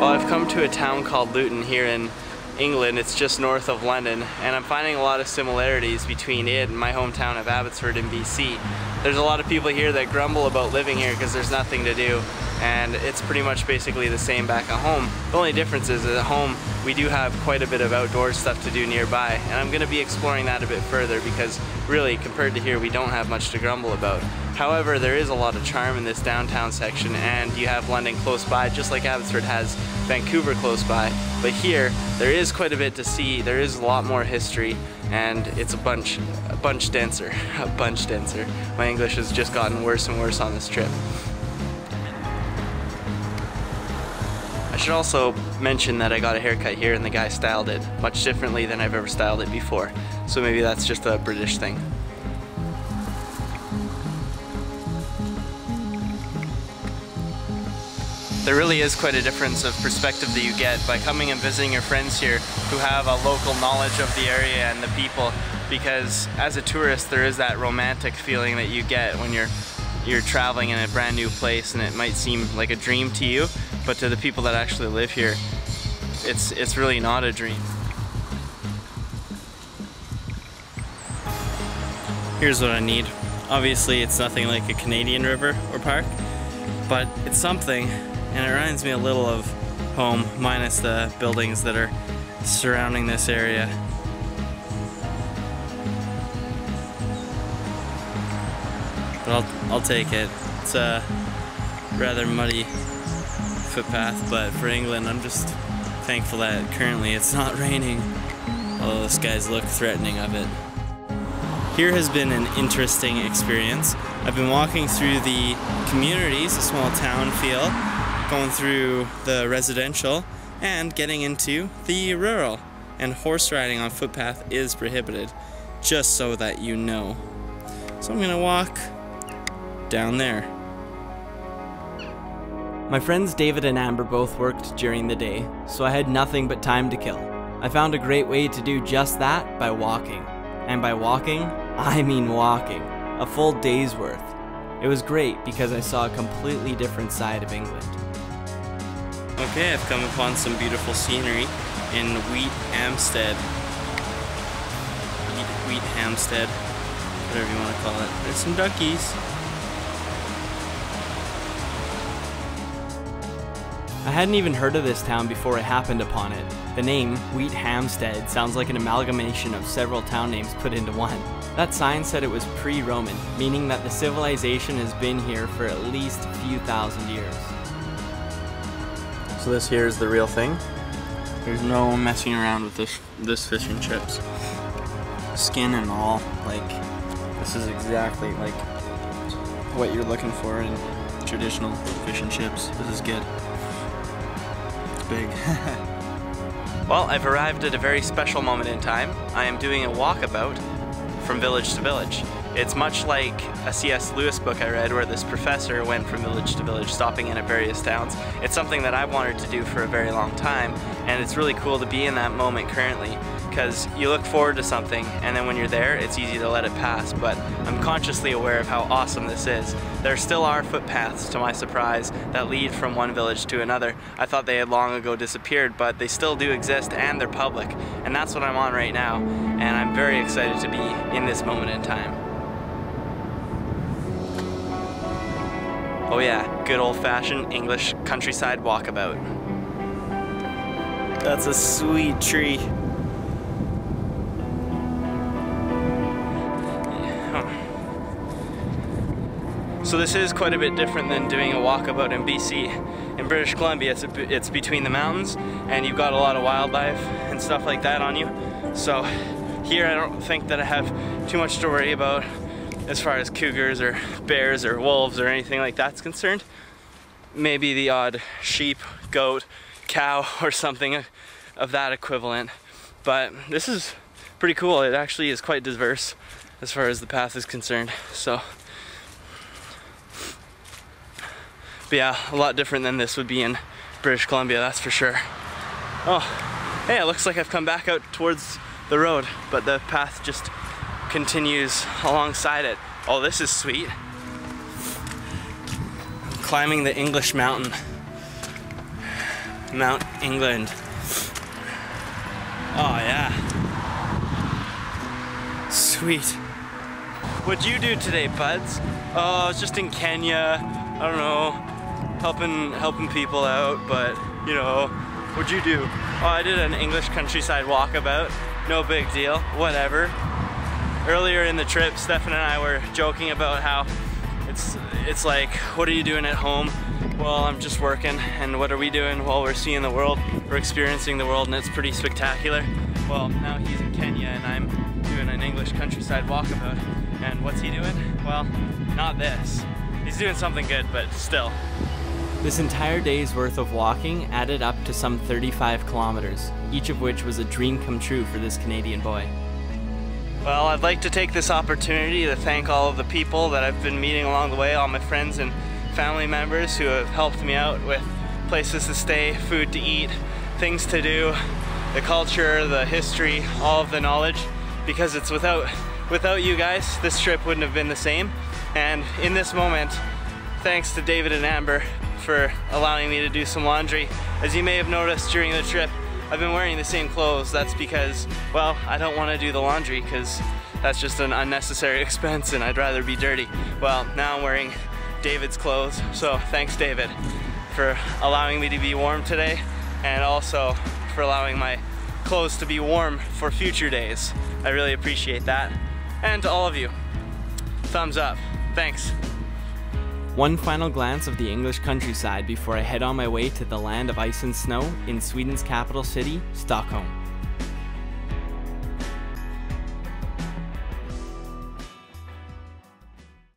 Well, I've come to a town called Luton here in England. It's just north of London, and I'm finding a lot of similarities between it and my hometown of Abbotsford in BC. There's a lot of people here that grumble about living here because there's nothing to do, and it's pretty much basically the same back at home. The only difference is at home we do have quite a bit of outdoor stuff to do nearby, and I'm going to be exploring that a bit further because really compared to here we don't have much to grumble about. However, there is a lot of charm in this downtown section, and you have London close by, just like Abbotsford has Vancouver close by. But here, there is quite a bit to see. There is a lot more history, and it's a bunch denser. A bunch denser. My English has just gotten worse and worse on this trip. I should also mention that I got a haircut here and the guy styled it much differently than I've ever styled it before. So maybe that's just a British thing. There really is quite a difference of perspective that you get by coming and visiting your friends here who have a local knowledge of the area and the people, because as a tourist there is that romantic feeling that you get when you're traveling in a brand new place, and it might seem like a dream to you, but to the people that actually live here, it's really not a dream. Here's what I need. Obviously it's nothing like a Canadian river or park, but it's something. And it reminds me a little of home, minus the buildings that are surrounding this area. But I'll take it. It's a rather muddy footpath, but for England, I'm just thankful that currently it's not raining, although the skies look threatening of it. Here has been an interesting experience. I've been walking through the communities, a small town feel, going through the residential and getting into the rural, and horse riding on footpath is prohibited, just so that you know. So I'm gonna walk down there. My friends David and Amber both worked during the day, so I had nothing but time to kill. I found a great way to do just that by walking. And by walking, I mean walking. A full day's worth. It was great because I saw a completely different side of England. Okay, I've come upon some beautiful scenery in Wheat Hampstead. Wheat Hampstead, whatever you want to call it. There's some duckies. I hadn't even heard of this town before I happened upon it. The name, Wheat Hampstead, sounds like an amalgamation of several town names put into one. That sign said it was pre-Roman, meaning that the civilization has been here for at least a few thousand years. So this here is the real thing. There's no messing around with this fish and chips. Skin and all, like, this is exactly like what you're looking for in traditional fish and chips. This is good. It's big. Well, I've arrived at a very special moment in time. I am doing a walkabout from village to village. It's much like a C.S. Lewis book I read where this professor went from village to village, stopping in at various towns. It's something that I've wanted to do for a very long time, and it's really cool to be in that moment currently, because you look forward to something, and then when you're there, it's easy to let it pass, but I'm consciously aware of how awesome this is. There still are footpaths, to my surprise, that lead from one village to another. I thought they had long ago disappeared, but they still do exist, and they're public, and that's what I'm on right now, and I'm very excited to be in this moment in time. Oh yeah, good old-fashioned English countryside walkabout. That's a sweet tree. So this is quite a bit different than doing a walkabout in BC. In British Columbia, it's between the mountains, and you've got a lot of wildlife and stuff like that on you. So here I don't think that I have too much to worry about as far as cougars or bears or wolves or anything like that's concerned. Maybe the odd sheep, goat, cow or something of that equivalent. But this is pretty cool. It actually is quite diverse as far as the path is concerned. So, but yeah, a lot different than this would be in British Columbia, that's for sure. Oh, hey, it looks like I've come back out towards the road, but the path just continues alongside it. Oh, this is sweet. Climbing the English mountain. Mount England. Oh yeah. Sweet. What'd you do today, buds? Oh, I was just in Kenya. I don't know, helping people out, but you know, what'd you do? Oh, I did an English countryside walkabout. No big deal, whatever. Earlier in the trip, Stefan and I were joking about how it's like, what are you doing at home? Well, I'm just working. And what are we doing? Well, we're seeing the world, we're experiencing the world, and it's pretty spectacular. Well, now he's in Kenya and I'm doing an English countryside walkabout. And what's he doing? Well, not this. He's doing something good, but still. This entire day's worth of walking added up to some 35 kilometers, each of which was a dream come true for this Canadian boy. Well, I'd like to take this opportunity to thank all of the people that I've been meeting along the way, all my friends and family members who have helped me out with places to stay, food to eat, things to do, the culture, the history, all of the knowledge, because it's without you guys, this trip wouldn't have been the same. And in this moment, thanks to David and Amber for allowing me to do some laundry. As you may have noticed during the trip, I've been wearing the same clothes. That's because, well, I don't want to do the laundry because that's just an unnecessary expense and I'd rather be dirty. Well, now I'm wearing David's clothes, so thanks David for allowing me to be warm today and also for allowing my clothes to be warm for future days. I really appreciate that. And to all of you, thumbs up. Thanks. One final glance of the English countryside before I head on my way to the land of ice and snow in Sweden's capital city, Stockholm.